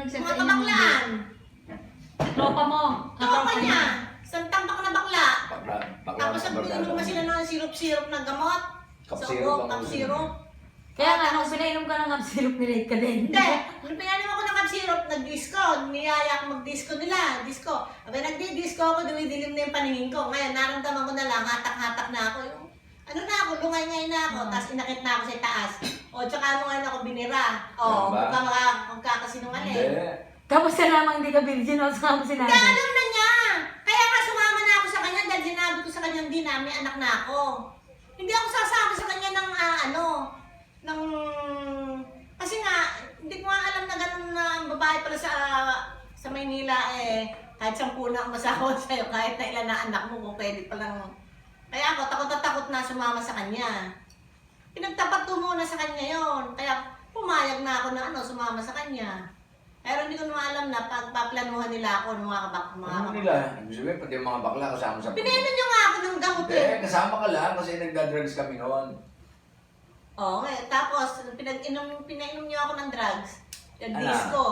sa Mga kabaklaan. Tropa mo. Tropa niya. Isang tambak na bakla. Bakla Tapos ng barkada. inom sila ng sirup-sirup na gamot. Kapsirup ang uso Kapsirup. Kaya nga, nung pinainom ka ng kapsirup, nilate ka din. Hindi. Nung pinainom ako ng kapsirup, nag-disco. Niyaya ako mag-disco nila. Disco. Abay, nagdi-disco ako, dumidilim na yung paningin ko. Ngayon, naramdaman ko na lang, hatak-hatak na ako. Yung, ano na ako, lungay-ngay na ako. Tapos inakit na ako sa taas. O, tsaka mo ngayon ako binira. O, Ano ba? magkakasinungaling. Hindi. Tapos na lamang hindi ka virgin, o saka mo sinabi. Kaya alam na niya. Kaya nga sumama na ako sa kanya dahil sinabi ko sa kanya, hindi na, may anak na ako. Hindi ako sasama sa kanya ng kasi nga, hindi ko nga alam na ganun na ang babae pala sa Maynila kahit 10 na ang masahod sa'yo, kahit na ilan na anak mo, kung pwede palang. Kaya ako, takot na takot na sumama sa kanya. Pinagtapat ko muna sa kanya yon, kaya pumayag na ako na sumama sa kanya. Pero hindi ko naman alam na pagpaplanuhan nila ako ng mga Ano nila? Ibig sabihin, pati yung mga bakla kasama sa Pinainom niyo nga ako ng gamot Hindi, kasama ka lang kasi nagda-drugs kami noon. Oo, tapos pinainom niyo ako ng drugs. Yung Ano? disco.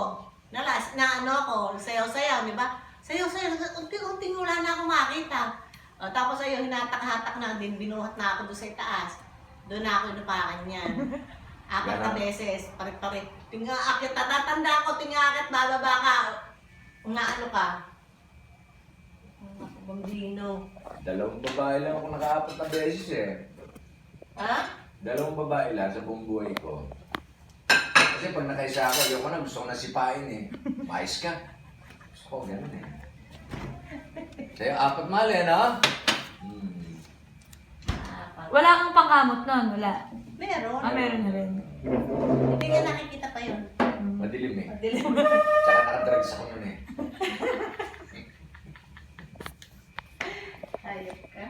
Ako, sayaw-sayaw, di ba? Sayaw-sayaw, unti-unting wala na ako makita. O, tapos ayun, hinatak-hatak na din, binuhat na ako doon sa itaas. Doon na ako inupakan niyan. 4 na beses, parit-parit. Tinga-akit, tatatanda ko, tinga-akit, bababa ka. Kung ano ka. Bambino. 2 babae lang ako naka-4 na beses eh. Ha? 2 babae lang sa buong buhay ko. Kasi pag nakaisa ako, ayoko na, gusto ko na sipain eh. Mais ka. Gusto ko, ganun eh. Sa'yo, 4 mali, no? Wala kang pangkamot nun, wala. Meron. Meron na rin. Hindi ka nakikita pa yun. Madilim eh. Madilim. Tsaka nakadrugs ako nun eh. Ayok ka.